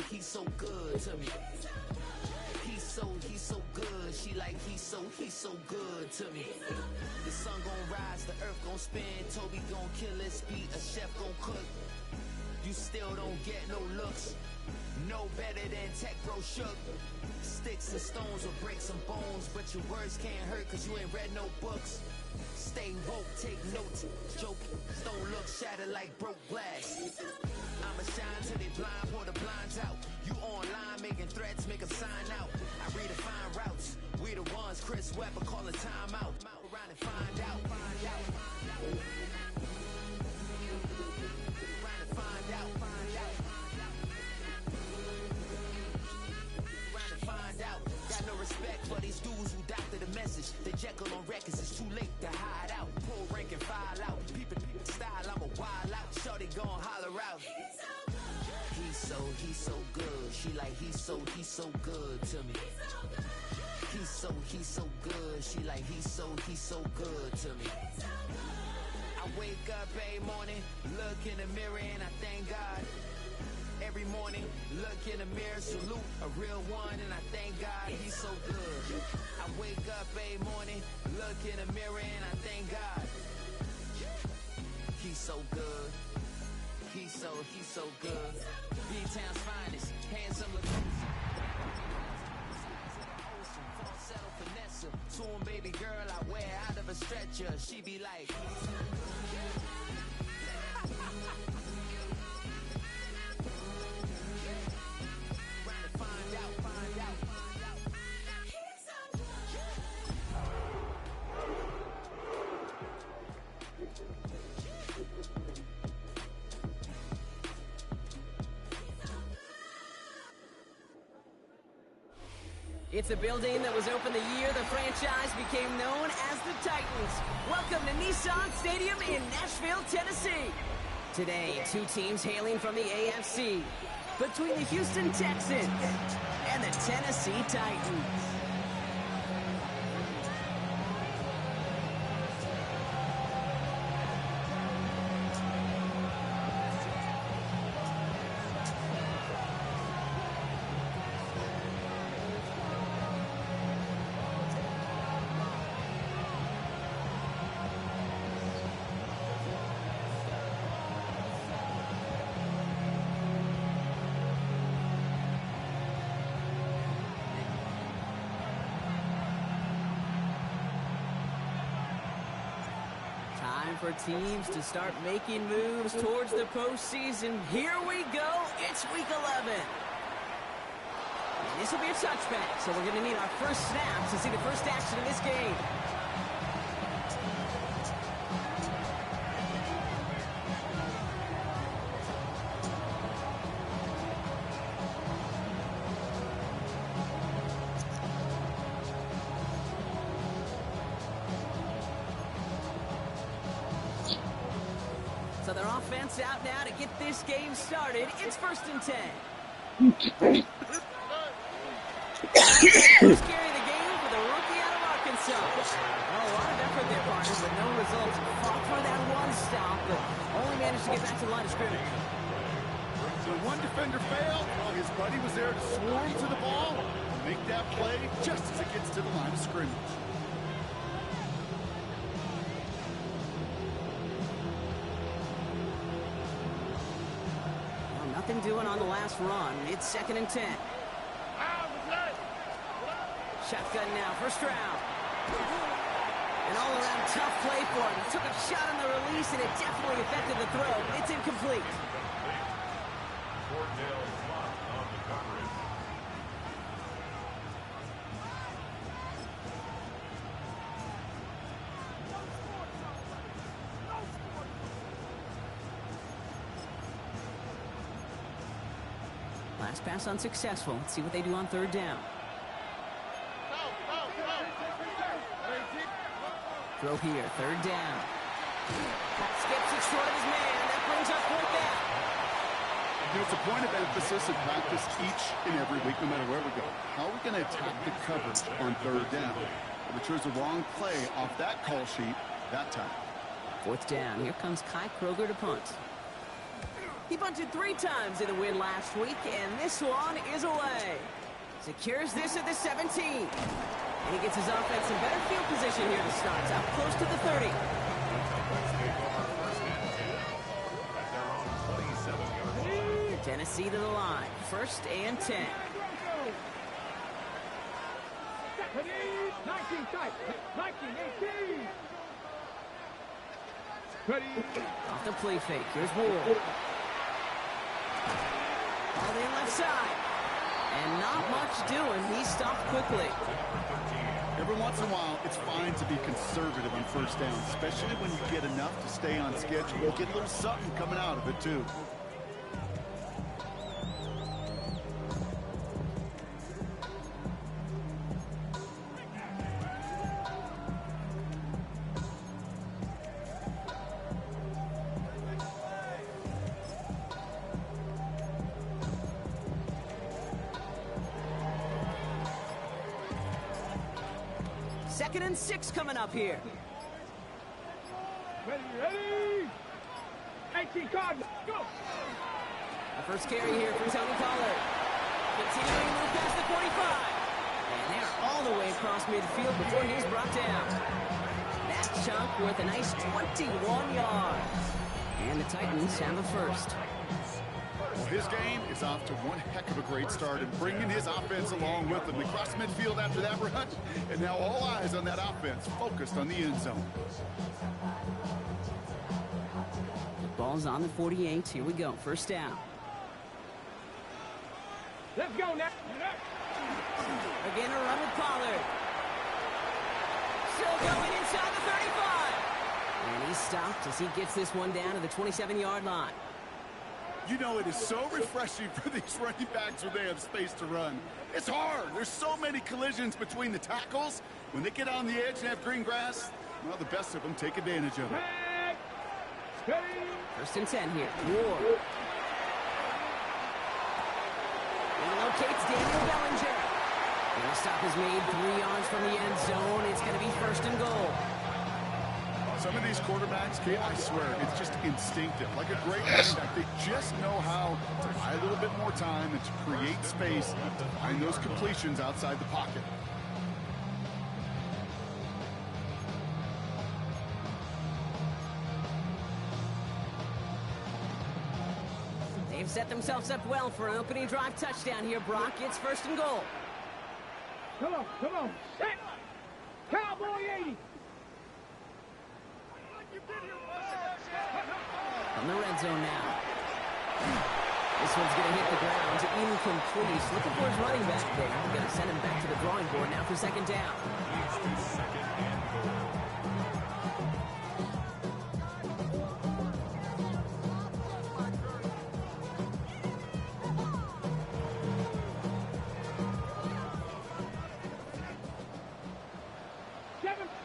he's so good to me. He's so good. She like he's so good to me. The sun gon' rise, the earth gon' spin. Toby gon' kill his beat, a chef gon' cook. You still don't get no looks. No better than Tech Bro Shook. Sticks and stones will break some bones, but your words can't hurt cause you ain't read no books. Stay woke, take notes, joke. Don't look shattered like broke glass. I'ma shine till they blind, pour the blinds out. You online making threats, make them sign out. I redefine routes. We the ones Chris Webber calling time out. Around and find out. Respect for these dudes who doctor the message. The Jekyll on records, it's too late to hide out. Pull rank and file out. People style, I'm a wild out. Shorty gon' holler out. He's so good. She like he's so good to me. He's so good. She like he's so good to me. I wake up every morning, look in the mirror and I thank God. Every morning, look in the mirror, salute a real one, and I thank God he's so good. I wake up every morning, look in the mirror, and I thank God he's so good. He's so good. B-Town's finest, handsome falsetto finesse. Soon, baby girl, I wear out of a stretcher. She be like. It's a building that was opened the year the franchise became known as the Titans. Welcome to Nissan Stadium in Nashville, Tennessee. Today, two teams hailing from the AFC. Between the Houston Texans and the Tennessee Titans. For teams to start making moves towards the postseason. Here we go. It's week 11. And this will be a touchback, so we're going to need our first snaps to see the first action in this game. So their offense out now to get this game started. It's 1st and 10. First carry of the game for the rookie out of Arkansas. Well, a lot of effort there, partners, but no results. Fought for that one stop, but only managed to get back to the line of scrimmage. So one defender failed. Well, his buddy was there to swarm to the ball and make that play just as it gets to the line of scrimmage. Nothing doing on the last run. It's 2nd and 10. Shotgun now, first round. An all-around tough play for him. He took a shot on the release, and it definitely affected the throw. It's incomplete. Last pass unsuccessful. Let's see what they do on 3rd down. Throw here, 3rd down. Skips it short of his man, and that brings up 4th down. It's a point of emphasis and practice each and every week, no matter where we go. How are we going to attack the coverage on 3rd down? We chose the wrong play off that call sheet that time. 4th down. Here comes Kai Kroger to punt. He bunted 3 times in the win last week, and this one is away. Secures this at the 17. And he gets his offense in better field position here to start, up close to the 30. Tennessee to the line, 1st and 10. 19 tight, 19, 18. Off the play fake, here's Ward. All in left side. And not much doing, he stopped quickly. Every once in a while, it's fine to be conservative on 1st down, especially when you get enough to stay on schedule. You get a little something coming out of it, too. Second and 6 coming up here. Ready. 18 Cardinals, go. The first carry here for Tony Pollard. Continuing to move past the 45. And they're all the way across midfield before he's brought down. That chunk worth a nice 21 yards. And the Titans have a first. Well, his game is off to one heck of a great start and bringing his offense along with him. They crossed midfield after that run, and now all eyes on that offense, focused on the end zone. The ball's on the 48. Here we go. 1st down. Let's go now. Again, a run with Pollard. Still going inside the 35. And he's stopped as he gets this one down to the 27-yard line. You know, it is so refreshing for these running backs when they have space to run. It's hard. There's so many collisions between the tackles. When they get on the edge and have green grass, well, the best of them take advantage of it. 1st and 10 here. Ward. He locates Daniel Bellinger. And the stop is made 3 yards from the end zone. It's going to be 1st and goal. Some of these quarterbacks, I swear, it's just instinctive. Like a great running back, they just know how to buy a little bit more time and to create space to find those completions outside the pocket. They've set themselves up well for an opening drive touchdown here, Brock. It's 1st and goal. Come on. Set. Cowboy 80. From the red zone now. This one's going to hit the ground. Incomplete. Looking for his running back there. We're going to send him back to the drawing board now for 2nd down.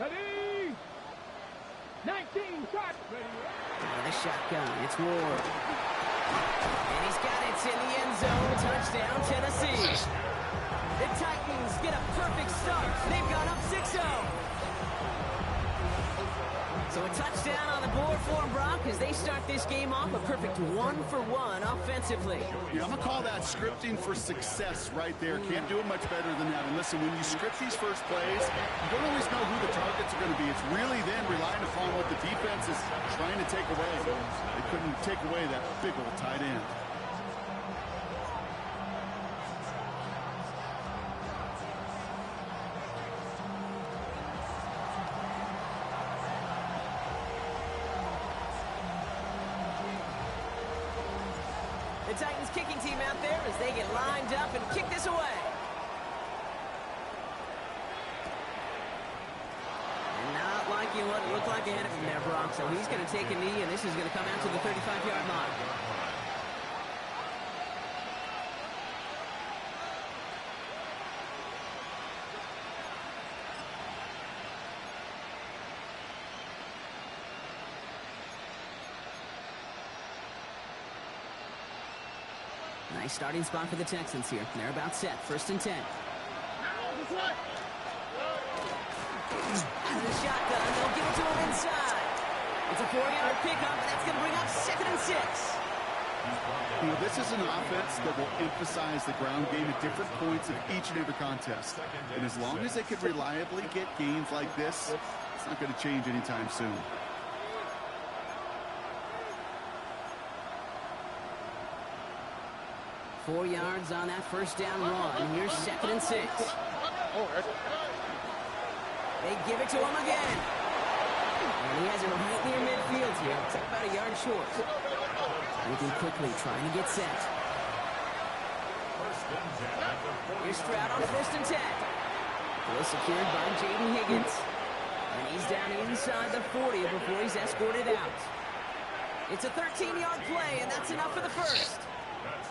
Ready. 19 shots. Out of the shotgun, it's Ward. And he's got it in the end zone. Touchdown, Tennessee. The Titans get a perfect start. They've gone up 6-0. So a touchdown on the board for them, Brock, as they start this game off a perfect 1-for-1 offensively. Yeah, I'm going to call that scripting for success right there. Can't do it much better than that. And listen, when you script these first plays, you don't always know who the targets are going to be. It's really then relying upon what the defense is trying to take away. They couldn't take away that big old tight end. The Titans kicking team out there as they get lined up and kick this away. And not liking what it looked like ahead of him there, Brock. So he's going to take a knee, and this is going to come out to the 35-yard line. Nice starting spot for the Texans here. They're about set. 1st and 10. Out of the shotgun. They'll give it to him inside. It's a 4-yard pickup, and that's going to bring up 2nd and 6. You know, this is an offense that will emphasize the ground game at different points of each and every contest. And as long as they can reliably get gains like this, it's not going to change anytime soon. Four yards on that first down run. Here's 2nd and 6. They give it to him again. And he has it right near midfield here. It's about a yard short. Moving quickly, trying to get set. Here's Stroud on 1st and 10. Well secured by Jaden Higgins. And he's down inside the 40 before he's escorted out. It's a 13-yard play, and that's enough for the first.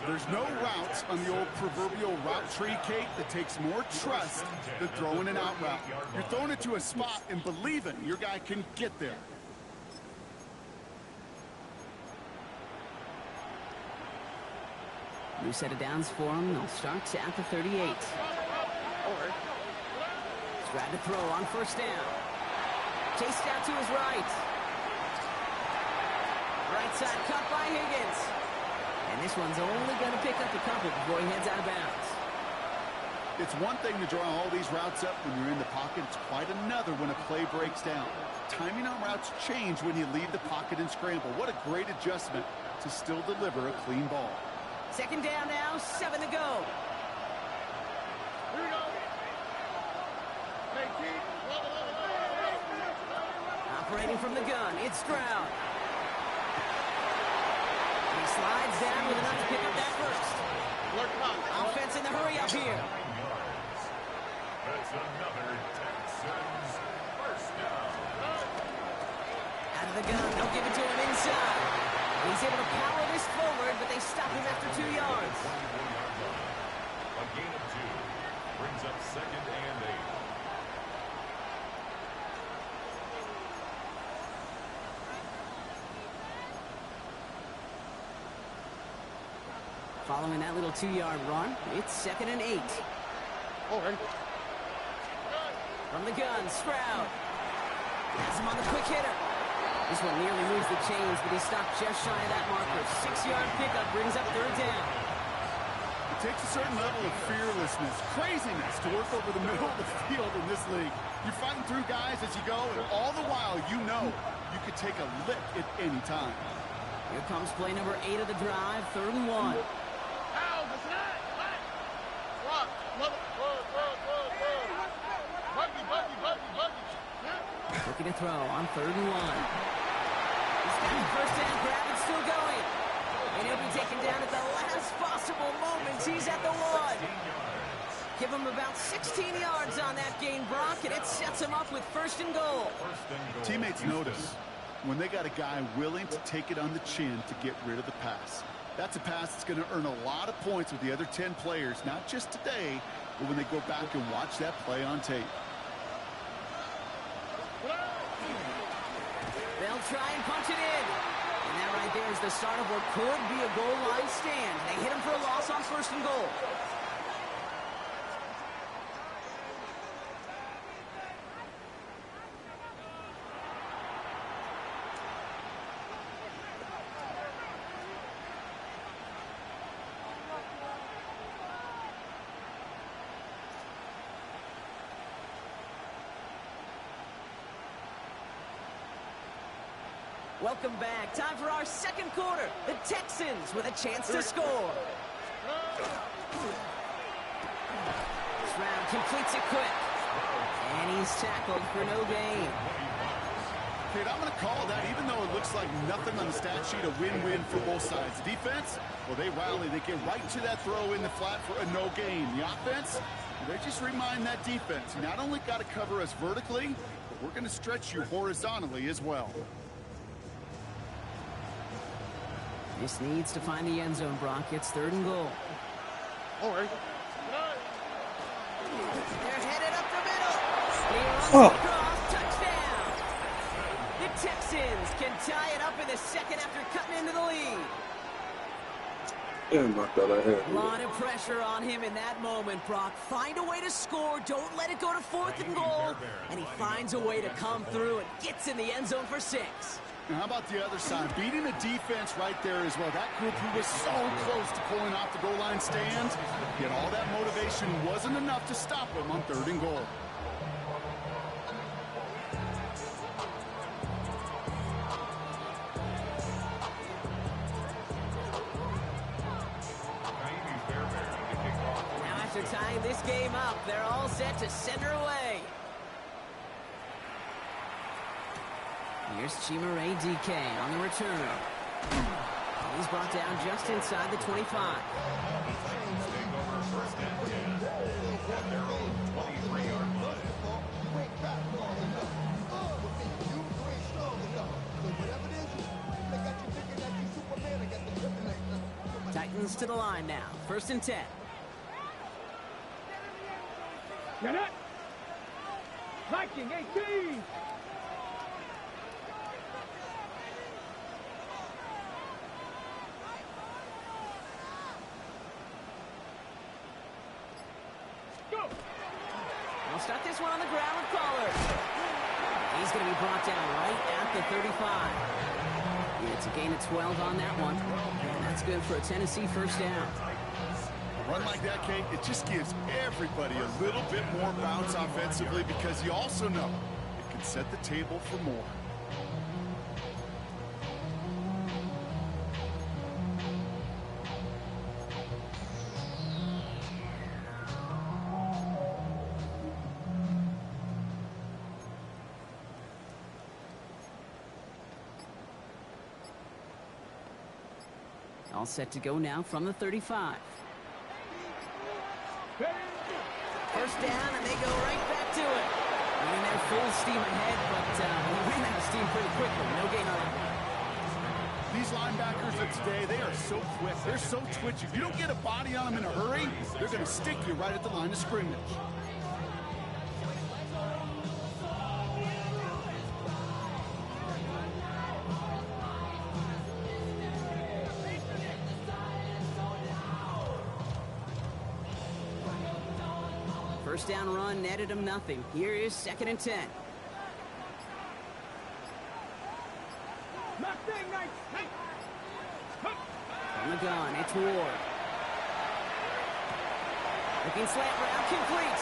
There's no routes on the old proverbial route tree, Kate, that takes more trust than throwing an out route. You're throwing it to a spot and believing your guy can get there. New set of downs for him. They'll start at the 38. Stroud to throw on 1st down. Chased out to his right. Right side cut by Higgins. And this one's only going to pick up a couple before he heads out of bounds. It's one thing to draw all these routes up when you're in the pocket. It's quite another when a play breaks down. Timing on routes change when you leave the pocket and scramble. What a great adjustment to still deliver a clean ball. 2nd down now, 7 to go. Operating from the gun, it's Stroud. He slides down with enough to pick up that first. Offense in the hurry up here. That's another Texans first down. Out of the gun, they'll give it to him inside. He's able to power this forward, but they stop him after 2 yards. A gain of 2 brings up 2nd and 8. Following that little 2-yard run, it's 2nd and 8. From the gun, Stroud. Has him on the quick hitter. This one nearly moves the chains, but he stopped just shy of that marker. 6-yard pickup brings up 3rd down. It takes a certain level of fearlessness, craziness to work over the middle of the field in this league. You're fighting through guys as you go, and all the while you know you could take a lick at any time. Here comes play number 8 of the drive, 3rd and 1. Looking to throw on 3rd and 1. He's got the first down grab and still going. And he'll be taken down at the last possible moment. He's at the 1. Give him about 16 yards on that gain, Brock, and it sets him up with 1st and goal. Teammates notice when they got a guy willing to take it on the chin to get rid of the pass. That's a pass that's going to earn a lot of points with the other 10 players, not just today, but when they go back and watch that play on tape. They'll try and punch it in. And that right there is the start of what could be a goal line stand. They hit him for a loss on 1st and goal. Welcome back. Time for our 2nd quarter. The Texans with a chance to score. Stroud completes it quick. And he's tackled for no gain. Kate, I'm going to call that, even though it looks like nothing on the stat sheet, a win-win for both sides. Defense, well, they rally. They get right to that throw in the flat for a no gain. The offense, they just remind that defense, you not only got to cover us vertically, but we're going to stretch you horizontally as well. This needs to find the end zone, Brock. It's 3rd and goal. They're headed up the middle. Cross, touchdown. The Texans can tie it up in the 2nd after cutting into the lead. A lot of pressure on him in that moment, Brock. Find a way to score. Don't let it go to 4th and goal. And he finds a way to come through and gets in the end zone for 6. And how about the other side? Beating the defense right there as well. That group who was so close to pulling off the goal line stands, yet all that motivation wasn't enough to stop them on 3rd and goal. Now after tying this game up, they're all set to send her away. Here's Chimere DK on the return. He's brought down just inside the 25. Titans to the line now. 1st and 10. Get it. Viking 18. We'll start this one on the ground with Pollard. He's going to be brought down right at the 35. Yeah, it's a gain of 12 on that one. And that's good for a Tennessee 1st down. A run like that, Kate, it just gives everybody a little bit more bounce offensively because you also know it can set the table for more. All set to go now from the 35. 1st down, and they go right back to it. I mean, they're full steam ahead, but they ran out of steam pretty quickly. No gain on it. These linebackers of today, they are so quick. They're so twitchy. If you don't get a body on them in a hurry, they're going to stick you right at the line of scrimmage. First down run netted him nothing. Here is 2nd and 10. From the gun, it's Ward. Looking slant route, complete.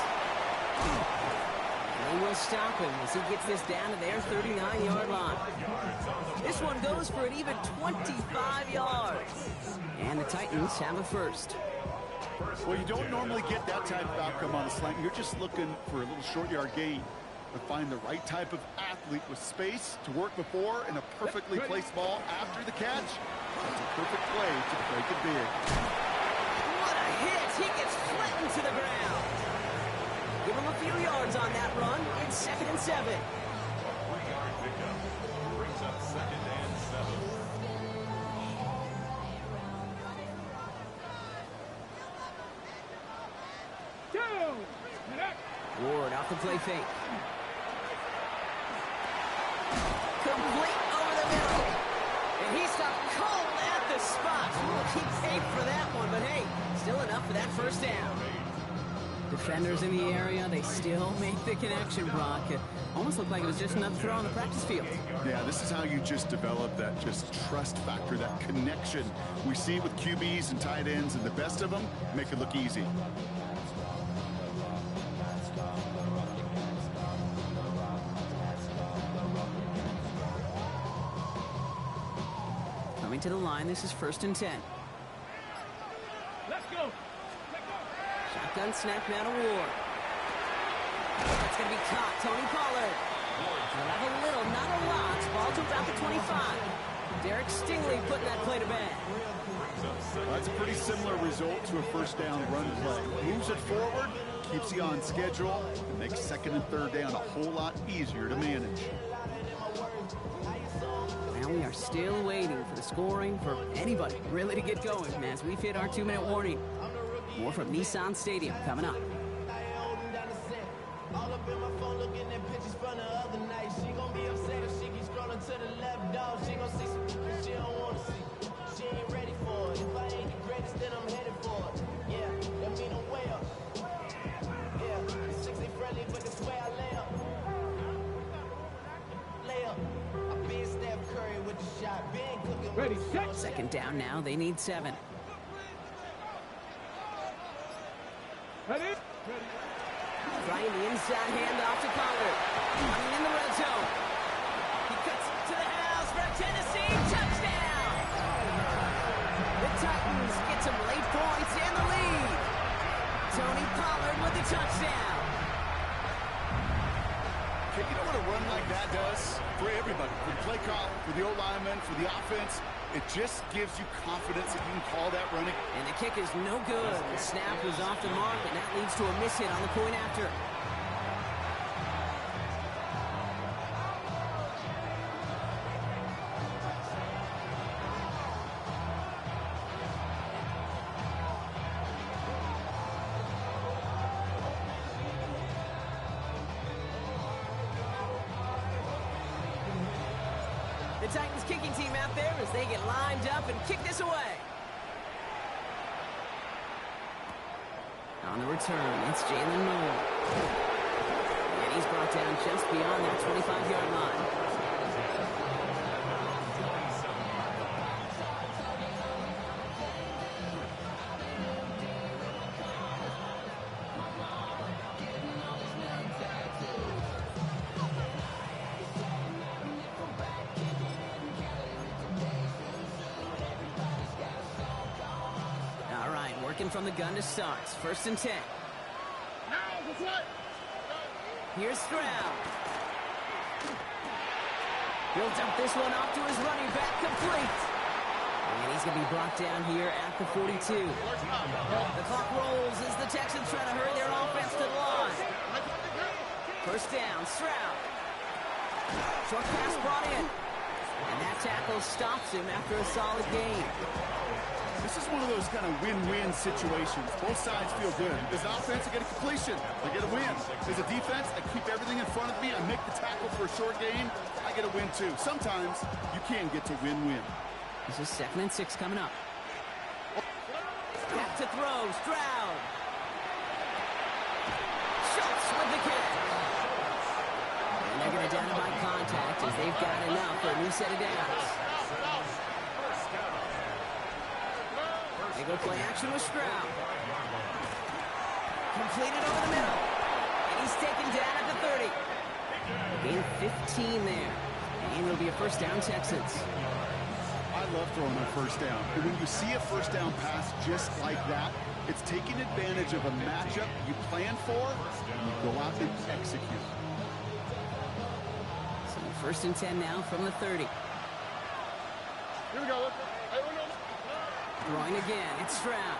They will stop him as he gets this down to their 39-yard line. This one goes for an even 25 yards. And the Titans have a 1st. Well, you don't normally get that type of outcome on a slant. You're just looking for a little short yard gain. But find the right type of athlete with space to work before and a perfectly placed ball after the catch. That's a perfect play to break it big. What a hit! He gets flattened to the ground. Give him a few yards on that run. It's 2nd and 7. 3-yard pickup brings up 2nd and 7. Ward off the play fake. Complete over the middle. And he stopped cold at the spot. He paid for that one, but hey, still enough for that 1st down. Defenders in the area, they still make the connection, Brock. It almost looked like it was just another throw on the practice field. Yeah, this is how you just develop that just trust factor, that connection. We see it with QBs and tight ends, and the best of them make it look easy. Coming to the line, this is 1st and 10. Let's go. Shotgun snap now to Ward. That's going to be caught. Tony Pollard. Not a little, not a lot. Ball to about the 25. Derek Stingley putting that play to bed. That's a pretty similar result to a 1st down run play. Moves it forward, keeps you on schedule, and makes 2nd and 3rd down a whole lot easier to manage. Now we are still waiting for the scoring for anybody really to get going as we've hit our 2-minute warning. More from Nissan Stadium coming up. All up in my phone looking at pictures from the other night. She gon' be upset if she keeps scrolling to the left, dog. She gon' see some shit she don't wanna see. She ain't ready for it. If I ain't the greatest, then I'm headed for it. Yeah, that mean I'm way up. Yeah, the 6 ain't friendly, but it's where I lay up. Lay up. I been Steph Curry Ready, set. Second down now, they need 7. Ready. Trying the inside handoff to Pollard. Running in the red zone. He cuts to the house for a Tennessee touchdown. The Titans get some late points and the lead. Tony Pollard with the touchdown. You know what a run like that does for everybody, for the play call, for the O-lineman, for the offense? It just gives you confidence that you can call that running. And the kick is no good. The snap was off the mark, and that leads to a miss hit on the point after. The Titans kicking team out there as they get lined up and kick this away. On the return, it's Jalen Moore. And he's brought down just beyond that 25-yard line. From the gun to start. 1st and 10. Here's Stroud. He'll dump this one off to his running back, complete. And he's going to be brought down here at the 42. The clock rolls as the Texans try to hurry their offense to the line. 1st down, Stroud. Short pass brought in. And that tackle stops him after a solid gain. This is one of those kind of win-win situations. Both sides feel good. As an offense, I get a completion. I get a win. As a defense, I keep everything in front of me. I make the tackle for a short gain. I get a win, too. Sometimes you can get to win-win. This is 2nd and 6 coming up. Back to throw. Stroud. Schultz with the kick. And they're going to down by contact as they've got enough for a new set of downs. They go play action with Stroud. Completed over the middle. And he's taken down at the 30. Gain 15 there. And it'll be a 1st down, Texans. I love throwing on 1st down. And when you see a 1st down pass just like that, it's taking advantage of a matchup you plan for, and you go out and execute. So 1st and 10 now from the 30. Here we go. Throwing again, it's Stroud.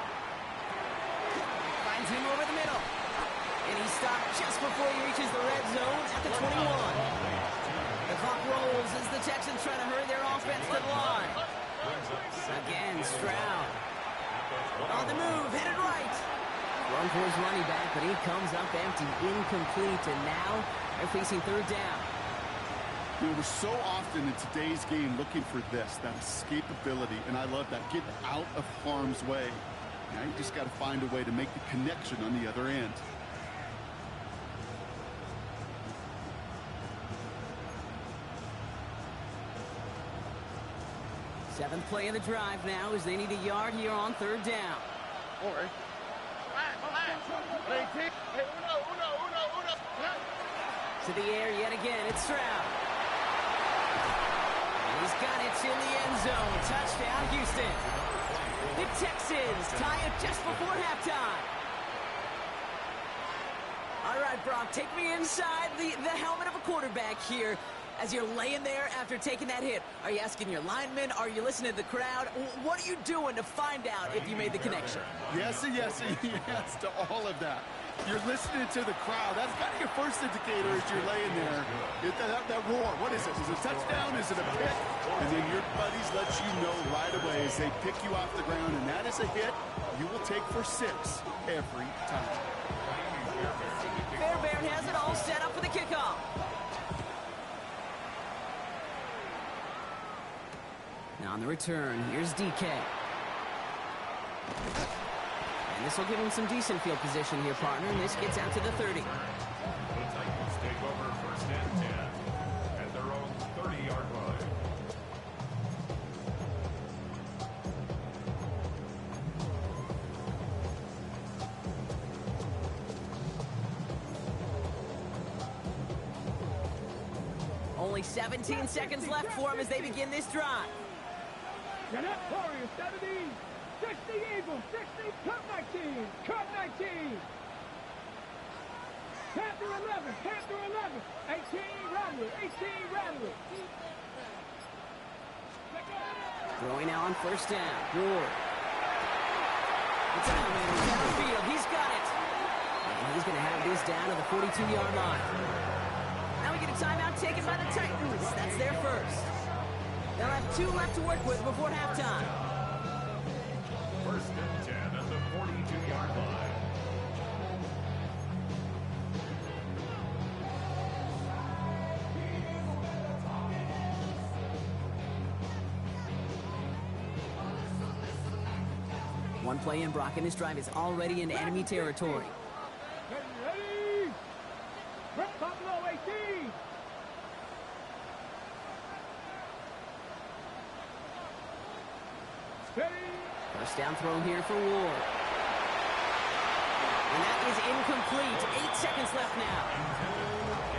Finds him over the middle. And he stopped just before he reaches the red zone at the 21. The clock rolls as the Texans try to hurry their offense to the line. Again, Stroud. On the move, headed right. Run for his running back, but he comes up empty, incomplete, and now they're facing 3rd down. You know, we're so often in today's game looking for this, that escapability, and I love that. Get out of harm's way. Now you just got to find a way to make the connection on the other end. Seventh play of the drive now as they need a yard here on 3rd down. To the air yet again, it's Stroud. He's got it in the end zone. Touchdown, Houston. The Texans tie it just before halftime. All right, Brock, take me inside the helmet of a quarterback here as you're laying there after taking that hit. Are you asking your linemen? Are you listening to the crowd? What are you doing to find out if you made the connection? Yes, and yes, and yes to all of that. You're listening to the crowd. That's kind of your first indicator as you're laying there. That roar. What is it? Is it a touchdown? Is it a pick? And then your buddies let you know right away as they pick you off the ground, and that is a hit you will take for 6 every time. Fairbairn has it all set up for the kickoff. Now on the return, here's DK. And this will give him some decent field position here, partner. And this gets out to the 30. The Titans take over 1st and 10 at their own 30-yard line. Only 17 seconds left for them as they begin this drive. Get up, Warriors, 70, 60 Eagles, 60, cut 19, cut 19. Panther 11, Panther 11, 18 Rattler, 18 Rattler. Throwing now on first down. Ward. It's downfield. He's got it. And he's going to have this down to the 42-yard line. Now we get a timeout taken by the Titans. That's their first. They'll have 2 left to work with before halftime. First and 10 at the 42-yard line. One play in, Brock, and this drive is already in enemy territory. Ready? Brett Buffalo, 18. Steady. First down throw here for Ward. And that is incomplete. 8 seconds left now.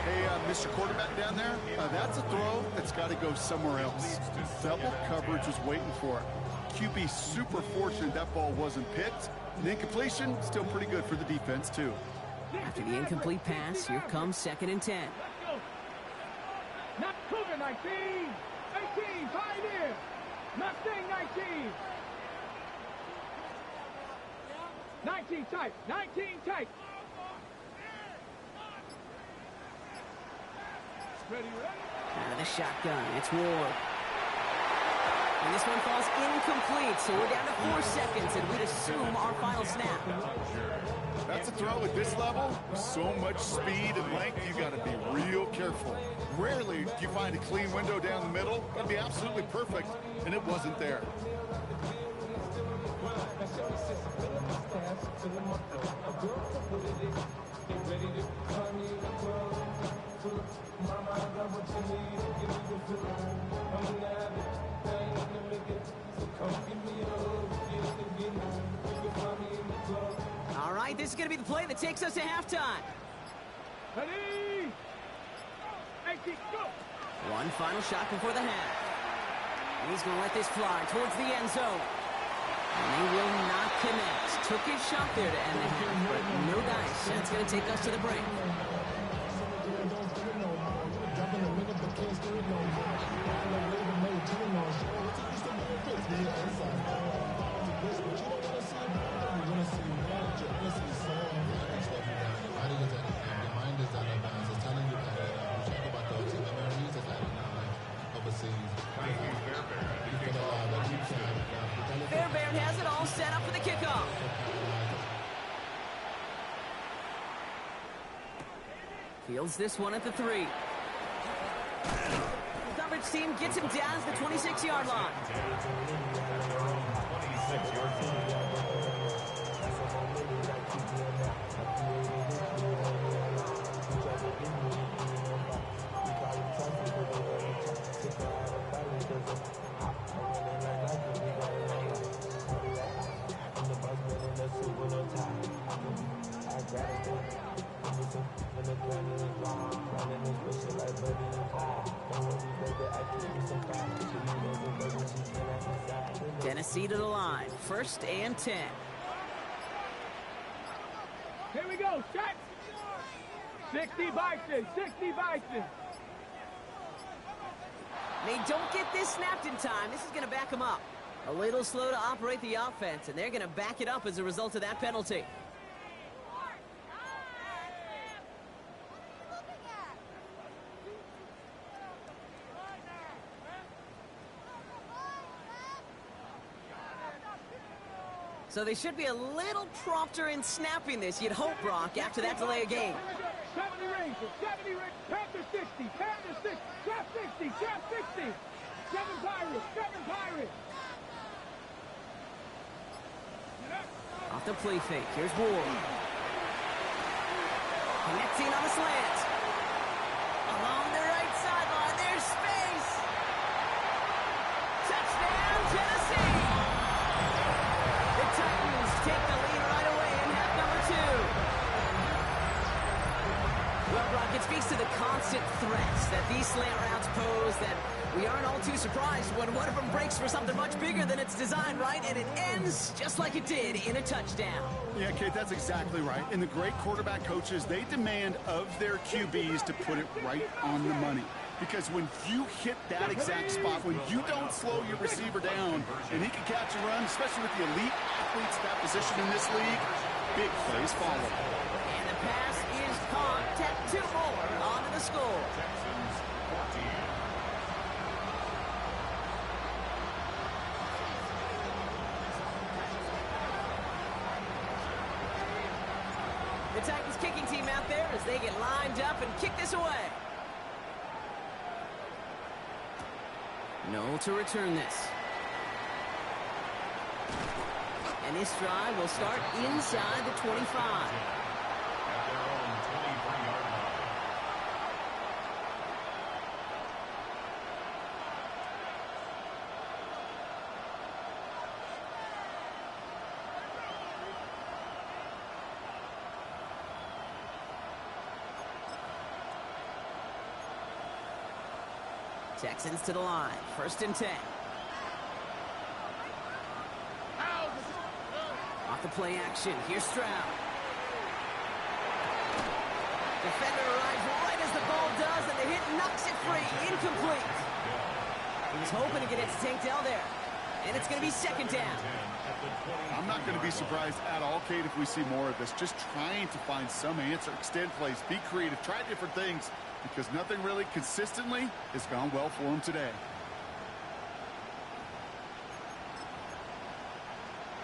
Hey, Mr. Quarterback down there, that's a throw that's got to go somewhere else. Double coverage was waiting for it. QB super fortunate that ball wasn't picked. And incompletion, still pretty good for the defense, too. After the incomplete pass, here comes 2nd and 10. Let's go. Not Cougar, 19. 18, Pioneer. Mustang, 19. 19 tight, 19 tight. Ready, ready? Out of the shotgun, it's Ward. And this one falls incomplete, so we're down to 4 seconds, and we'd assume our final snap. That's a throw at this level. So much speed and length, you got to be real careful. Rarely do you find a clean window down the middle. That'd be absolutely perfect, and it wasn't there. All right, this is going to be the play that takes us to halftime. Ready? 18, go. One final shot before the half. He's going to let this fly towards the end zone. And they will not connect. Took his shot there to end the half, but no dice. That's going to take us to the break. Fairbairn has it all set up for the kickoff. Fields this one at the 3. The coverage team gets him down to the 26-yard line. 26-yard line. Tennessee to the line. 1st and 10. Here we go, set. 60 Bison, 60 Bison. They don't get this snapped in time. This is going to back them up. A little slow to operate the offense, and they're going to back it up as a result of that penalty. So they should be a little prompter in snapping this, you'd hope, Brock, after that delay of game. 70 Rangers, 70 Rangers, Panther 60, Panther 60, Chef 60, Chef 60. 7 Pirates, 7 Pirates. Off the play fake, here's Ward. Connecting on the slant. Along the right sideline, there's space. Touchdown, Tennessee. The Titans take the lead right away in half number 2. Well, Brock, it speaks to the concept constant threats that these slant routes pose that we aren't all too surprised when one of them breaks for something much bigger than it's designed, right? And it ends just like it did in a touchdown. Yeah, Kate, that's exactly right. And the great quarterback coaches, they demand of their QBs to put it right on the money. Because when you hit that exact spot, when you don't slow your receiver down and he can catch and run, especially with the elite athletes at that position in this league, big plays follow. And the pass is caught. 2 more onto the score. Texans 14. The Titans kicking team out there as they get lined up and kick this away. Knoll to return this. And this drive will start inside the 25. At their own 23-yard line. Texans to the line. 1st and 10. Off the play action. Here's Stroud. Defender arrives right as the ball does, and the hit knocks it free. Incomplete. He was hoping to get it to Tank Dell there. And it's going to be 2nd down. I'm not going to be surprised at all, Kate, if we see more of this. Just trying to find some answer, extend plays, be creative, try different things, because nothing really consistently has gone well for him today.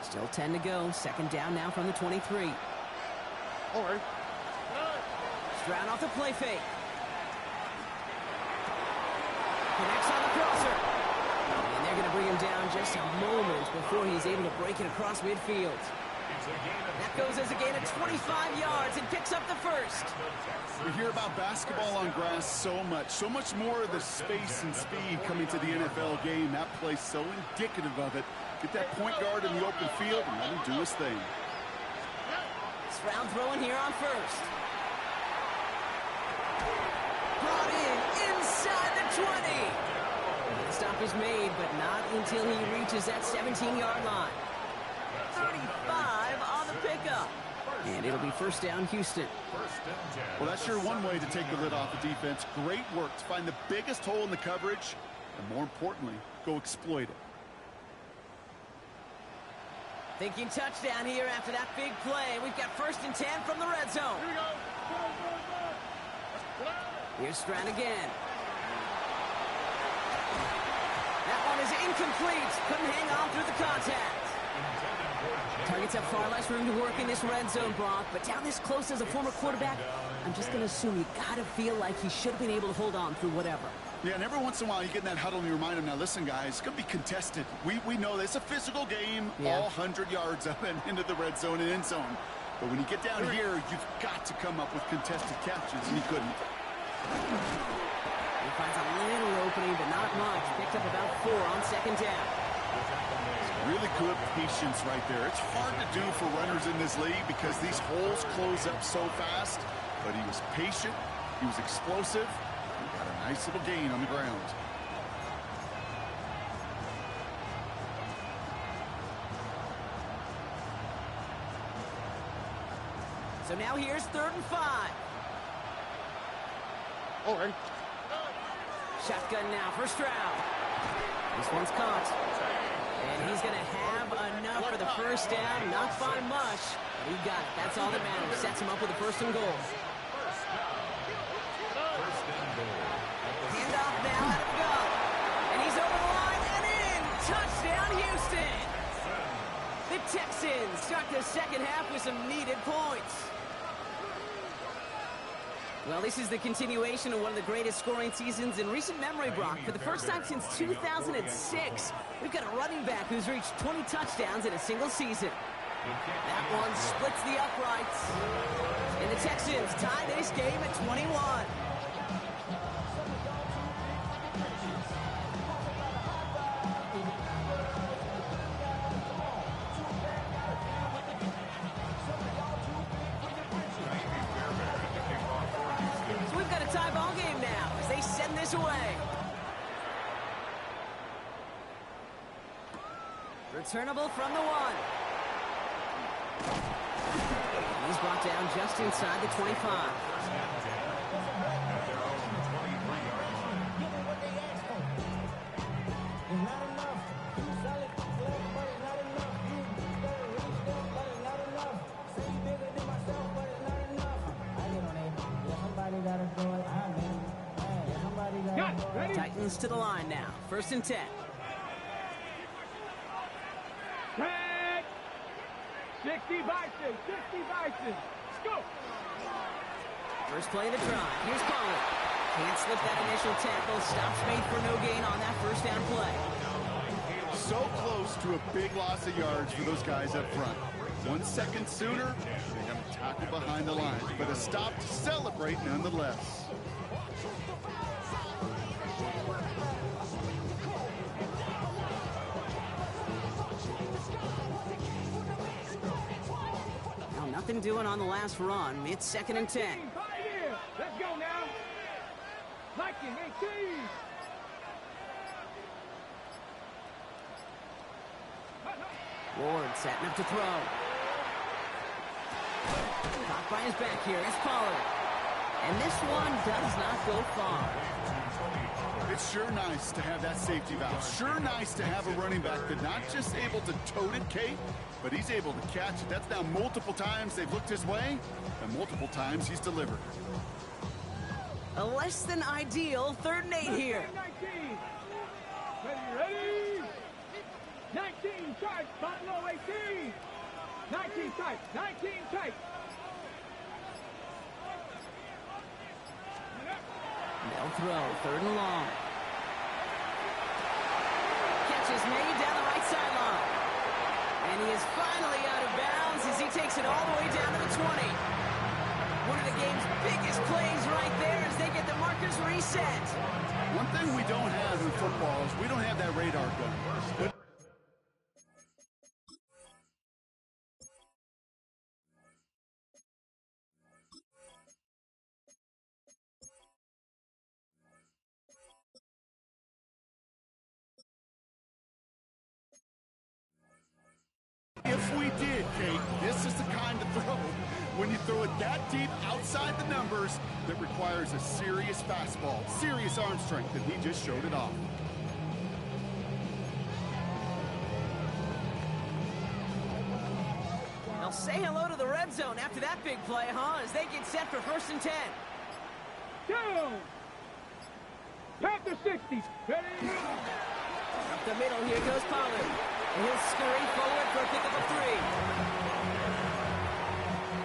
Still 10 to go. 2nd down now from the 23. All right. Stroud off the play fake. Connects on the crosser. And they're going to bring him down just a moment before he's able to break it across midfield. That goes as a gain of 25 yards and picks up the 1st. We hear about basketball on grass so much more of the space and speed coming to the NFL game. That play's so indicative of it. Get that point guard in the open field and let him do his thing. Stroud throwing here on 1st. Brought in inside the 20. The stop is made, but not until he reaches that 17-yard line. 35 on the pickup. And it'll be 1st down, Houston. Well, that's sure one way to take the lid off the defense. Great work to find the biggest hole in the coverage, and more importantly, go exploit it. Thinking touchdown here after that big play. We've got 1st and 10 from the red zone. Here's Stroud again. That one is incomplete. Couldn't hang on through the contact. Targets have far less room to work in this red zone, Brock, but down this close as a former quarterback, I'm just going to assume you got to feel like he should have been able to hold on through whatever. Yeah, and every once in a while you get in that huddle and you remind them, now listen, guys, it's going to be contested. We know this. It's a physical game, all 100 yards up and into the red zone and end zone. But when you get down here, you've got to come up with contested catches, and he couldn't. He finds a little opening, but not much. Picked up about 4 on 2nd down. Really good patience right there. It's hard to do for runners in this league because these holes close up so fast. But he was patient. He was explosive. He got a nice little gain on the ground. So now here's 3rd and 5. All right. Shotgun now for Stroud. This one's caught. And he's going to have enough for the 1st down. Not by much, but he got it. That's all that matters. Sets him up with a 1st and goal. Handoff now, let him go. And he's over the line and in. Touchdown, Houston. The Texans start the 2nd half with some needed points. Well, this is the continuation of one of the greatest scoring seasons in recent memory, Brock. For the first time since 2006, we've got a running back who's reached 20 touchdowns in a single season. That one splits the uprights. And the Texans tie this game at 21. this away. Returnable from the 1. He's brought down just inside the 25. Titans to the line now. 1st and 10. 60 Bison, 60 Bison. Let's go. First play of the drive. Here's Pollard. Can't slip that initial tackle. Stops made for no gain on that 1st down play. So close to a big loss of yards for those guys up front. 1 second sooner, they have a tackle behind the line, but a stop to celebrate nonetheless. Nothing doing on the last run. It's 2nd and 10. Let's go now. Viking 18. Ward setting up to throw. Caught by his back here. It's Pollard. And this one does not go far. It's sure nice to have that safety valve. Sure nice to have a running back that's not just able to tote it, Kate, but he's able to catch it. That's now multiple times they've looked his way, and multiple times he's delivered. A less than ideal 3rd and 8 here. 19. Ready? 19 tight. Buffalo 18. 19 tight. 19 tight. They'll throw. 3rd and long. Catch is made down the right sideline. And he is finally out of bounds as he takes it all the way down to the 20. One of the game's biggest plays right there as they get the markers reset. One thing we don't have in football is we don't have that radar gun. But if we did, Kate, this is the kind of throw when you throw it that deep outside the numbers that requires a serious fastball, serious arm strength, and he just showed it off. They'll say hello to the red zone after that big play, huh? As they get set for 1st and 10. Down. Panther 60. Ready? Up the middle, here goes Pollard. And he'll scurry forward for a pickup of 3.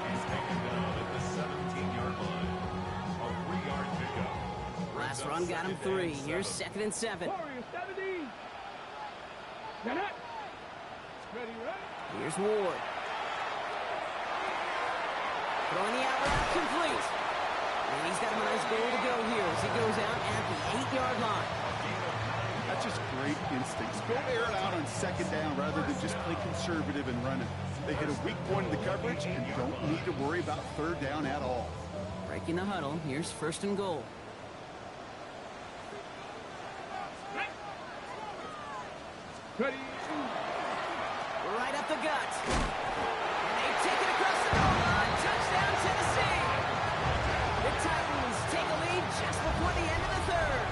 He's taken down at the 17-yard line. A 3-yard pickup. Last run got him 3. Here's 2nd and 7. Warriors 70. Janet. Ready? Here's Ward. Throwing the out route complete. And he's got him a nice goal to go here as he goes out at the 8-yard line. That's just great instincts. Go air it out on 2nd down rather than just play conservative and run it. They hit a weak point in the coverage and don't need to worry about 3rd down at all. Breaking the huddle. Here's 1st and goal. Ready? Right up the gut. And they take it across the goal line. Touchdown, Tennessee. The Titans take a lead just before the end of the 3rd.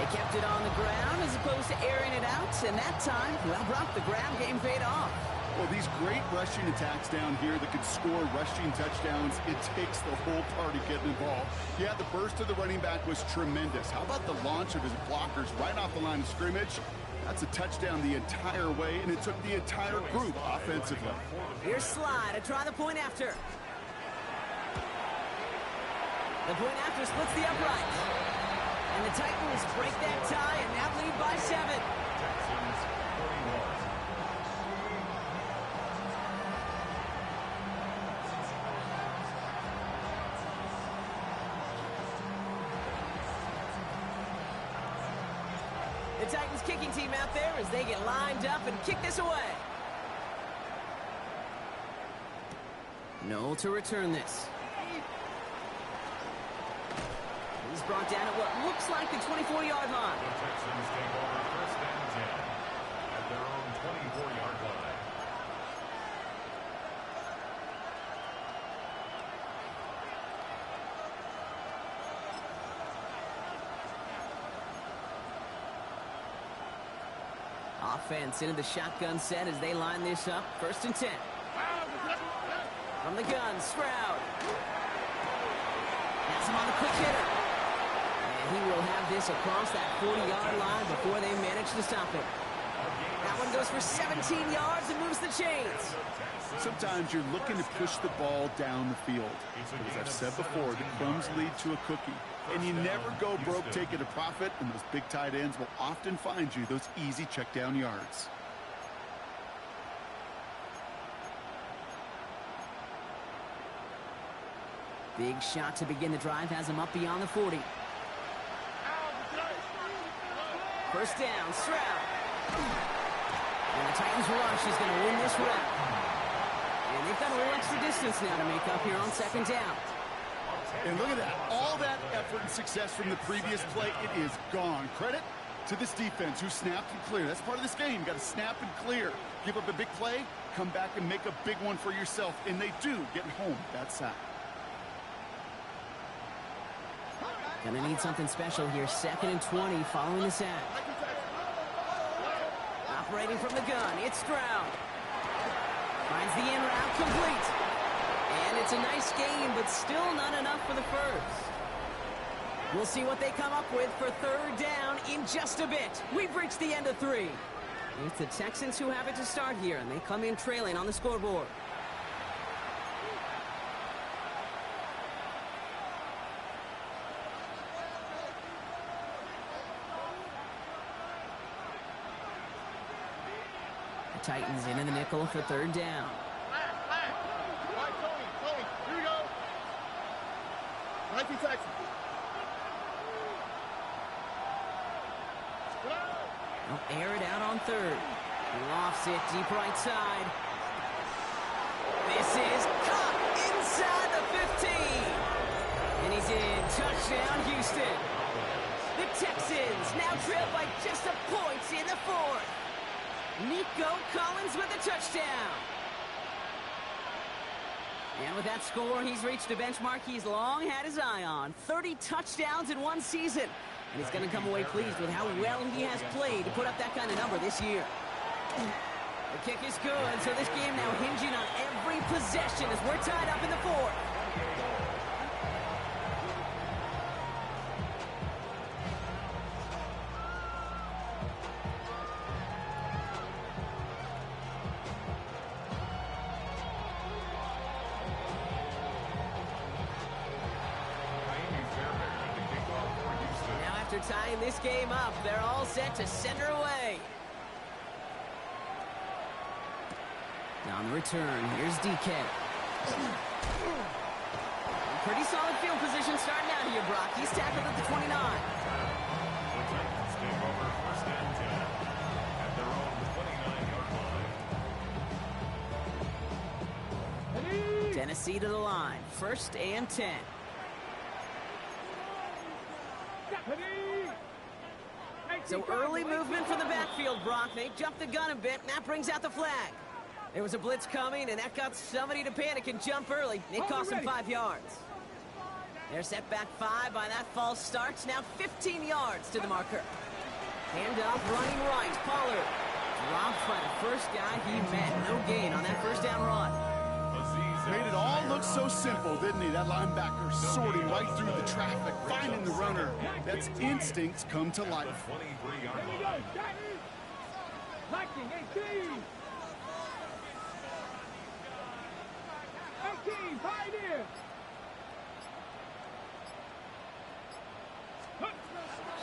They kept it on the ground as opposed to airing it out. And that time, well, Brock, the ground game paid off. Well, these great rushing attacks down here that could score rushing touchdowns, it takes the whole party getting involved. Yeah, the burst of the running back was tremendous. How about the launch of his blockers right off the line of scrimmage? That's a touchdown the entire way, and it took the entire group offensively. Here's Slide to try the point after. The point after splits the upright. And the Titans break that tie and now lead by 7. Texans 41. The Titans kicking team out there as they get lined up and kick this away. Noel to return this. He's brought down at what looks like the 24-yard line. The Texans take over first and 10 at their own 24-yard line. Offense into the shotgun set as they line this up. First and 10. From the gun, Stroud. Has him on the quick hitter. And he will have this across that 40-yard line before they manage to stop it. That one goes for 17 yards and moves the chains. Sometimes you're looking to push the ball down the field. But as I've said before, the crumbs lead to a cookie. And you never go broke taking a profit, and those big tight ends will often find you those easy check down yards. Big shot to begin the drive has him up beyond the 40. First down, Stroud. And the Titans rush is going to win this round. And they've got a little extra distance now to make up here on second down. And look at that. All that effort and success from the previous play, it is gone. Credit to this defense who snapped and cleared. That's part of this game. You got to snap and clear. Give up a big play, come back and make a big one for yourself. And they do, getting home that sack. Gonna need something special here. Second and 20 following the sack. Operating from the gun, it's Stroud. Finds the in route complete. And it's a nice gain, but still not enough for the first. We'll see what they come up with for third down in just a bit. We've reached the end of 3. It's the Texans who have it to start here, and they come in trailing on the scoreboard. Titans in the nickel for third down. Tony, here we go. 19 Texans. They'll air it out on third. Lofts it deep right side. This is caught inside the 15. And he's in. Touchdown, Houston. The Texans now trail by just a point in the fourth. Nico Collins with a touchdown. And with that score, he's reached a benchmark he's long had his eye on. 30 touchdowns in one season. And he's going to come away pleased with how well he has played to put up that kind of number this year. The kick is good, so this game now hinging on every possession as we're tied up in the fourth. After tying this game up, they're all set to send her away. Now on the return, here's DK. Pretty solid field position starting out here, Brock. He's tackled at the 29. The Titans take over first and 10 at their own 29-yard line. Tennessee to the line. First and 10. So early movement from the backfield, Brock. They jumped the gun a bit, and that brings out the flag. There was a blitz coming, and that got somebody to panic and jump early. It cost them 5 yards. They're set back 5 by that false start. Now 15 yards to the marker. Hand off, running right. Pollard dropped by the first guy he met. No gain on that first down run. Made it all look so simple, didn't he? That linebacker sorting right through the traffic, finding the runner. That's instincts come to life. 23-yard line. 18, Pioneer.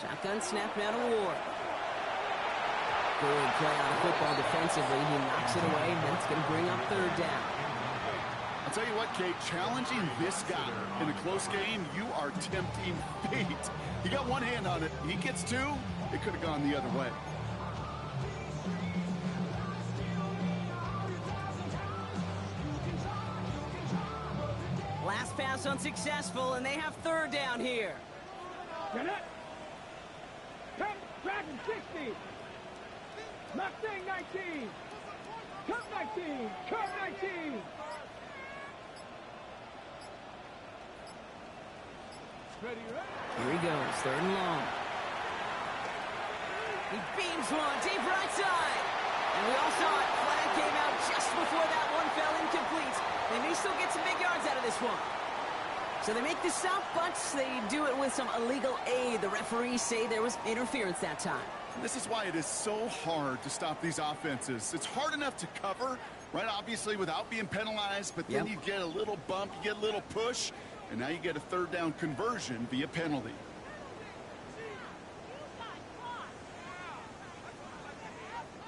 Shotgun snap now to Ward. Good play on the football defensively. He knocks it away, and that's going to bring up third down. I'll tell you what, Kate, challenging this guy in a close game, you are tempting fate. He got one hand on it. He gets two. It could have gone the other way. Last pass unsuccessful, and they have third down here. Jeanette. Dragon 60. Mustang 19. Cup 19. Cup 19. Ready, right? Here he goes, 3rd and long. He beams one, deep right side. And we all saw it. Flag came out just before that one fell incomplete. They may still get some big yards out of this one. So they make the stop, but they do it with some illegal aid. The referees say there was interference that time. This is why it is so hard to stop these offenses. It's hard enough to cover, right, obviously, without being penalized, but then you get a little bump, you get a little push, and now you get a 3rd down conversion via penalty.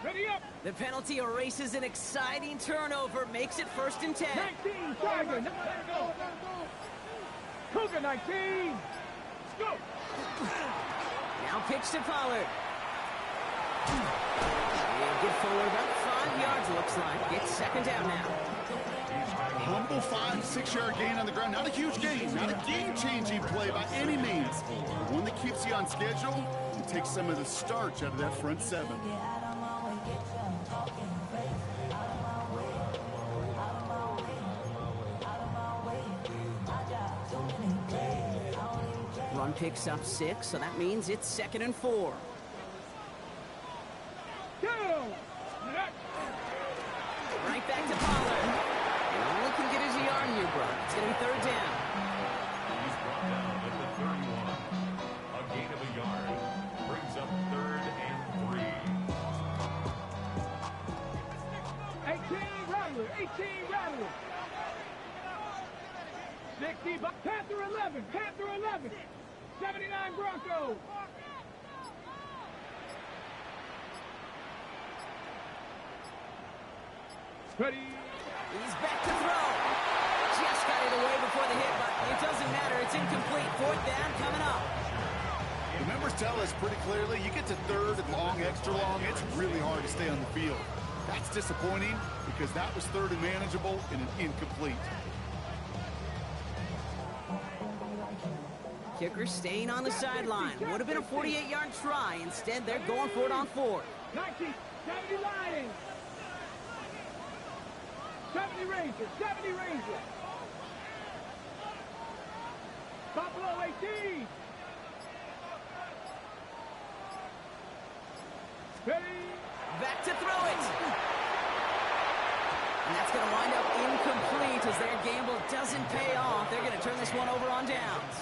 Ready up. The penalty erases an exciting turnover, makes it 1st and 10. 19, Tiger. Cougar 19. Let's go. Now pitch to Pollard. And get forward about 5 yards, looks like. It's 2nd down now. Humble 5-6-yard gain on the ground. Not a huge gain, not a game-changing play by any means. One that keeps you on schedule and takes some of the starch out of that front 7. Run picks up 6, so that means it's 2nd and 4. Right back to Pollard. And all he can get is a yard here, bro. It's going to be 3rd down. He's brought down at the 31. A gain of a yard brings up 3rd and 3. 18 Rattler. 18 Rattler. 60 Panther 11. Panther 11. 79 Broncos. Ready. He's back to throw. Just got it away before the hit, but it doesn't matter. It's incomplete. 4th down coming up. The numbers tell us pretty clearly, you get to 3rd and long, extra long, it's really hard to stay on the field. That's disappointing because that was 3rd and manageable and an incomplete. Kicker staying on the sideline. Would have been a 48-yard try. Instead, they're going for it on 4th. 19, 70 Lions. 70 Rangers, 70 Rangers. Buffalo 18. Ready. Back to throw it. And that's going to wind up incomplete as their gamble doesn't pay off. They're going to turn this one over on downs.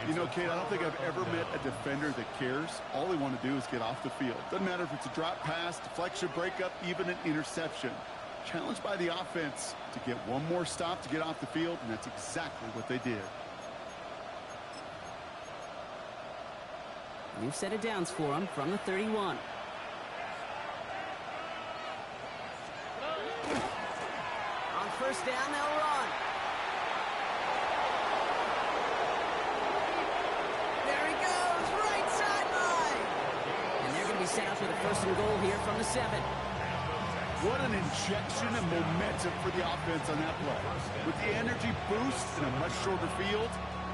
You know, Kate, I don't think I've ever met a defender that cares. All they want to do is get off the field. Doesn't matter if it's a drop pass, deflection, breakup, even an interception. Challenged by the offense to get one more stop to get off the field, and that's exactly what they did. New set of downs for them from the 31. On 1st down, they'll run. There he goes, right sideline. And they're going to be set up for the 1st and goal here from the 7. What an injection of momentum for the offense on that play. With the energy boost in a much shorter field,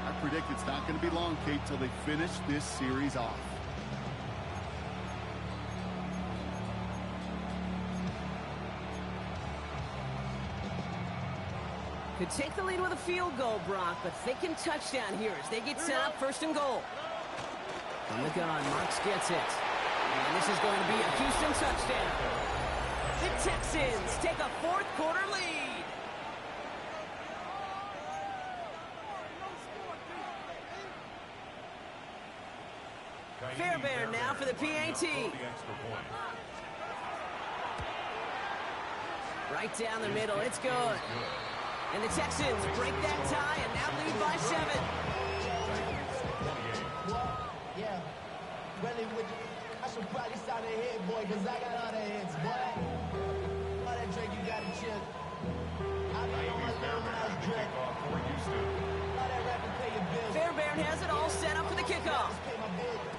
I predict it's not going to be long, Kate, till they finish this series off. Could take the lead with a field goal, Brock, but thinking touchdown here as they get set up 1st and goal. From the gun, Marks gets it. And this is going to be a Houston touchdown. The Texans take a 4th quarter lead. Fairbairn now for the PAT. Right down the middle, it's good. And the Texans break that tie and now lead by 7. Yeah. Really with you. I should probably start a hit, boy, because I got all the hits, boy. All that drink you got to chill. I be on my little mouse drink. All that rap and pay your bills. Fairbairn has it all set up for the kickoff. Just pay my bills.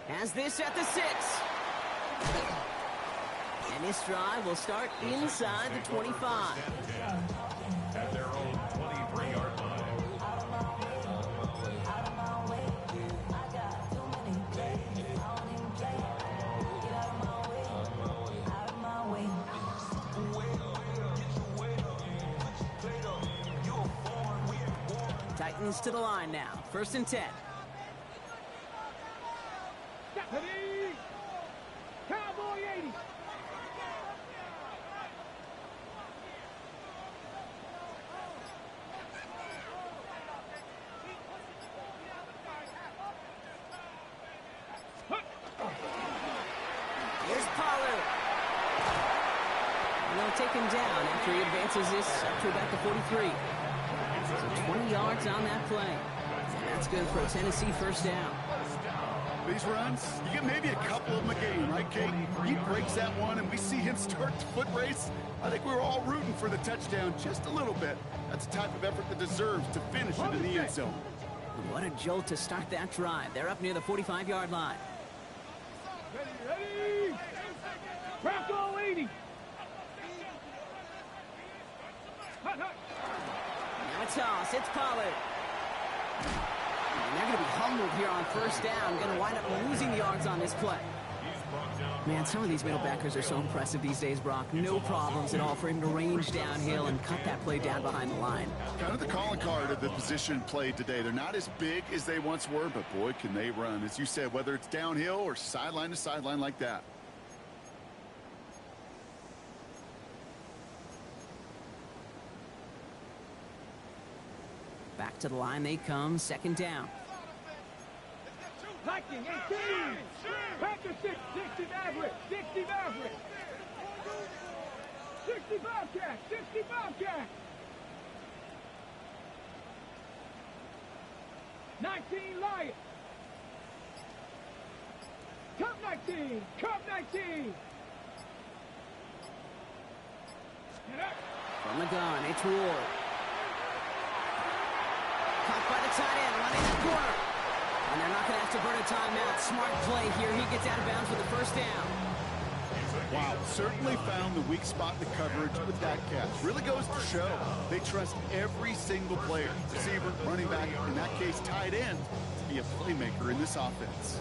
Has this at the 6. And this drive will start inside the 25. At their own 23-yard Titans to the line now. 1st and 10. Ready? Cowboy 80. Here's Pollard. And they'll take him down after he advances this up to about the 43. So 20 yards on that play. And that's good for a Tennessee 1st down. These runs, you get maybe a couple of them a game, right, Kate? He breaks that one, and we see him start the foot race. I think we were all rooting for the touchdown just a little bit. That's the type of effort that deserves to finish it in the end zone. What a jolt to start that drive. They're up near the 45-yard line. Ready? Bronco 80. Hut, hut. Now a toss. It's Pollard. And they're going to be humbled here on 1st down. Going to wind up losing yards on this play. Man, some of these middle backers are so impressive these days, Brock. No problems at all for him to range downhill and cut that play down behind the line. Kind of the calling card of the position played today. They're not as big as they once were, but boy, can they run. As you said, whether it's downhill or sideline to sideline like that. Back to the line they come. 2nd down. Viking 18. Panther 6. 60 Maverick. 60 Maverick. 60 Bobcat. 60 Bobcat. 19 Lion. Cup 19. Cup 19. Get up. From the gun, it's Ward. Caught by the tight end, running that corner. And they're not going to have to burn a timeout. Smart play here. He gets out of bounds with the 1st down. Wow, certainly found the weak spot in the coverage with that catch. Really goes to show they trust every single player, receiver, running back, in that case tight end, to be a playmaker in this offense.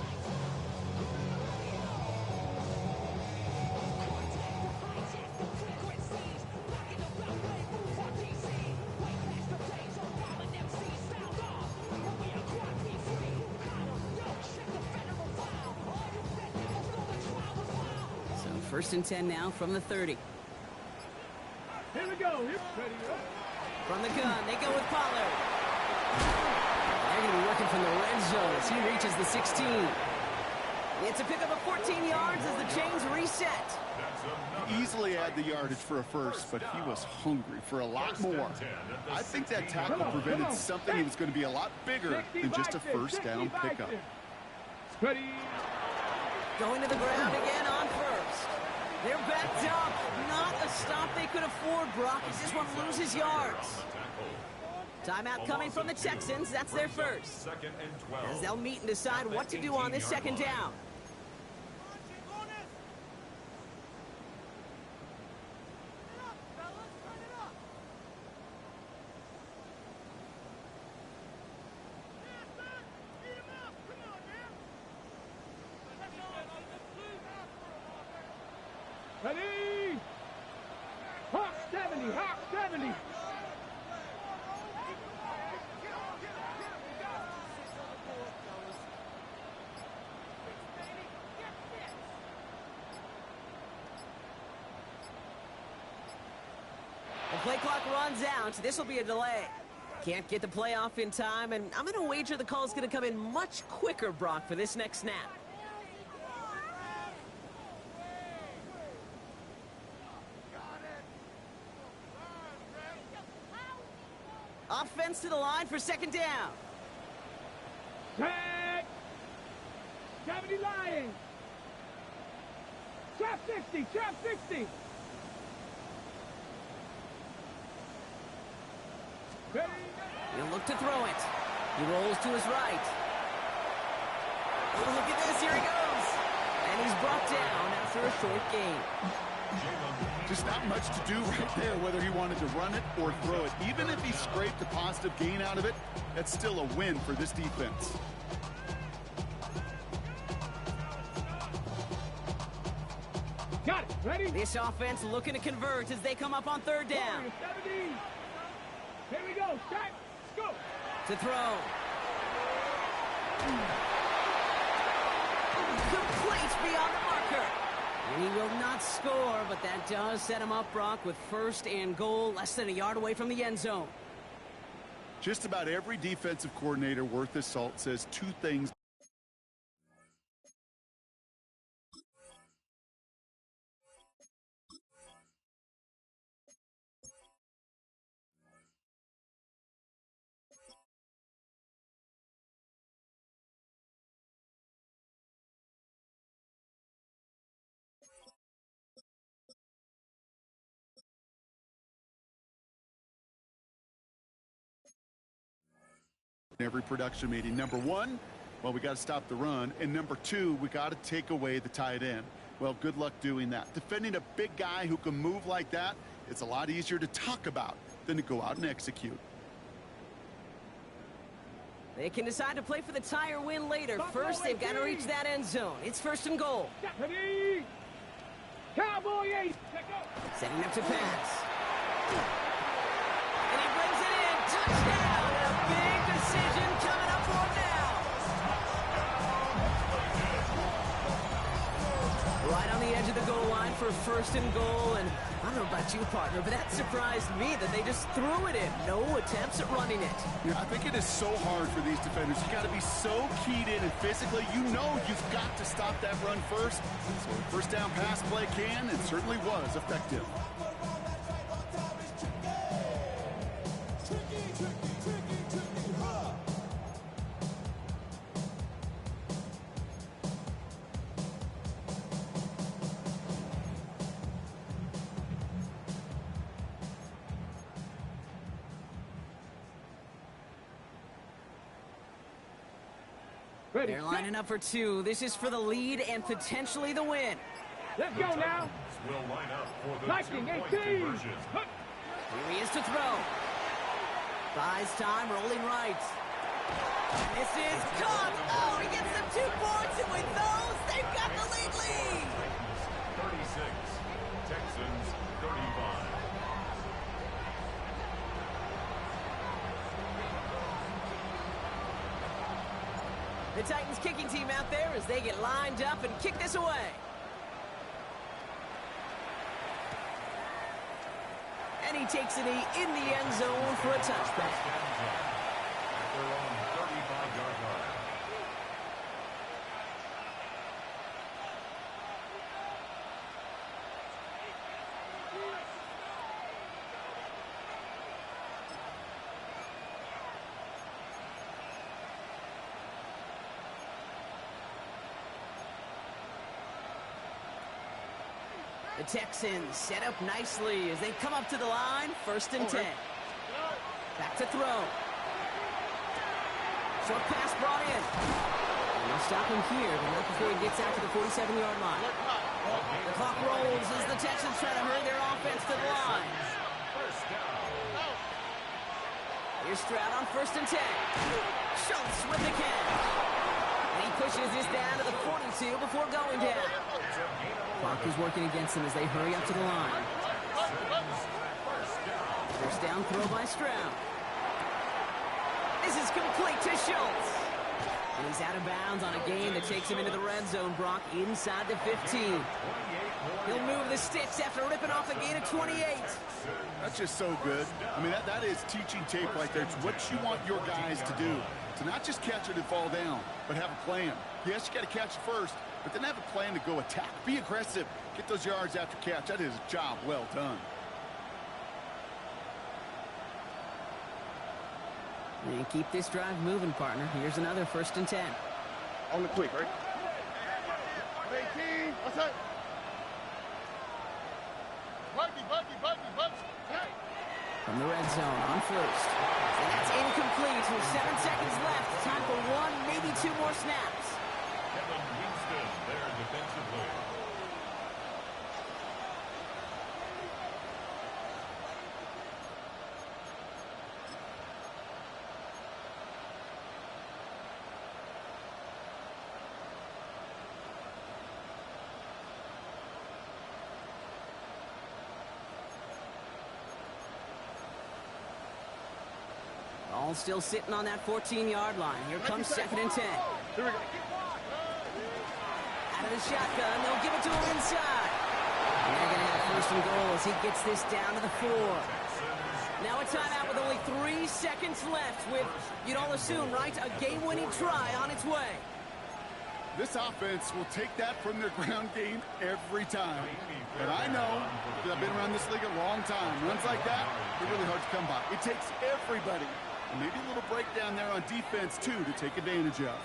So 1st and 10 now from the 30. Here we go. Ready up. From the gun, they go with Pollard. They're going to be working from the red zone as he reaches the 16. It's a pickup of 14 yards as the chains reset. Easily add the yardage for a 1st, but he was hungry for a lot more. I think that tackle prevented something that was going to be a lot bigger than just a 1st down pickup. Ready. Going to the ground again on 1st. They're backed up. Not a stop they could afford, Brock, as this one loses yards. Timeout coming from the Texans. That's their 1st. As they'll meet and decide what to do on this 2nd down. Ready. Hawk 70. Hawk 70. The play clock runs out. This will be a delay. Can't get the play off in time, and I'm going to wager the call is going to come in much quicker, Brock, for this next snap. Offense to the line for 2nd down. Set. 70 Lions. Trap 60. Trap 60. Ready. He'll look to throw it. He rolls to his right. Oh, look at this. Here he goes. And he's brought down after a short gain. Just not much to do right there, whether he wanted to run it or throw it. Even if he scraped a positive gain out of it, that's still a win for this defense. Got it. Ready. This offense looking to convert as they come up on 3rd down. 70. Here we go. Start. Go. To throw. Complete beyond the marker. And he will not score, but that does set him up, Brock, with first and goal, less than a yard away from the end zone. Just about every defensive coordinator worth his salt says two things. Every production meeting. Number one, well, we got to stop the run. And number two, we got to take away the tight end. Well, good luck doing that. Defending a big guy who can move like that, it's a lot easier to talk about than to go out and execute. They can decide to play for the tie or win later. First, they've got to reach that end zone. It's first and goal. Cowboy 8. Setting up to pass. And he brings it in. Touchdown. And a big decision coming up for him now. Right on the edge of the goal line for first and goal. And I don't know about you, partner, but that surprised me that they just threw it in. No attempts at running it. Yeah, I think it is so hard for these defenders. You got to be so keyed in and physically, you know you've got to stop that run first. So first down pass play can, and certainly was effective. They're lining up for two. This is for the lead and potentially the win. Let's go now. Will line up for the Lightning, two-point 18. conversion. Here he is to throw. Buys time, rolling right. This is caught. Oh, he gets them 2 points, and with those, they've got the lead. 36, Texans 35. The Titans kicking team out there as they get lined up and kick this away. And he takes it in the end zone for a touchback. They're on 35-yard line. The Texans set up nicely as they come up to the line. First and 10. Back to throw. Short pass brought in. And they'll stop him here, but not before he gets out to the 47-yard line. The clock rolls as the Texans try to hurry their offense to the line. Here's Stroud on first and 10. Schultz with the catch. And he pushes this down to the 42 before going down. Clock is working against them as they hurry up to the line. First down throw by Stroud. This is complete to Schultz. And he's out of bounds on a gain that takes him into the red zone, Brock, inside the 15. He'll move the sticks after ripping off a gain of 28. That's just so good. I mean, that is teaching tape right there. It's what you want your guys to do. To not just catch it and fall down, but have a plan. Yes, you got to catch it first, but then have a plan to go attack. Be aggressive. Get those yards after catch. That is a job well done. And keep this drive moving, partner. Here's another first and 10. On the quick, right? 18. What's that? From the red zone on first. And that's incomplete with 7 seconds left. Time for one, maybe 2 more snaps. Kevin Winston there defensively. Ball still sitting on that 14-yard line. Here comes 2nd and 10. Here we go. Out of the shotgun, they'll give it to him inside. And they're going to have 1st and goal as he gets this down to the 4. Now a timeout with only 3 seconds left with, you'd all assume, right, a game-winning try on its way. This offense will take that from their ground game every time. But I know, because I've been around this league a long time, runs like that, they're really hard to come by. It takes everybody. And maybe a little breakdown there on defense, too, to take advantage of.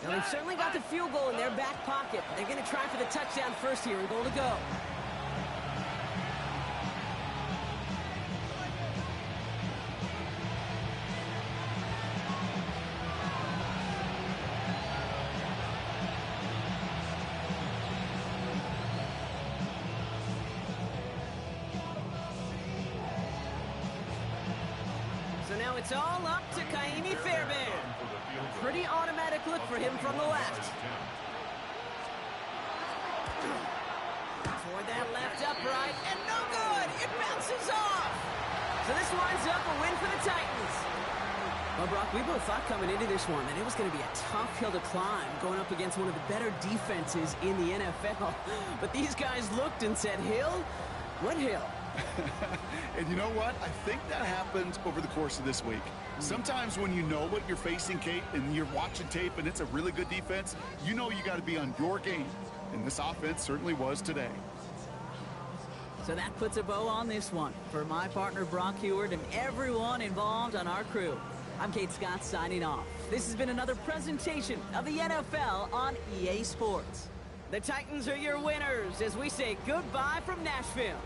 Now, they've certainly got the field goal in their back pocket. They're going to try for the touchdown first here and goal to go. So now it's all up to Kaimi Fairbairn. Pretty automatic look for him from the left. Toward that left upright, and no good! It bounces off! So this winds up a win for the Titans. Well, Brock, we both thought coming into this one that it was going to be a tough hill to climb going up against one of the better defenses in the NFL. But these guys looked and said, Hill? What hill? And you know what? I think that happened over the course of this week. Sometimes when you know what you're facing, Kate, and you're watching tape and it's a really good defense, you know you got to be on your game. And this offense certainly was today. So that puts a bow on this one. For my partner, Brock Huard, and everyone involved on our crew, I'm Kate Scott signing off. This has been another presentation of the NFL on EA Sports. The Titans are your winners as we say goodbye from Nashville.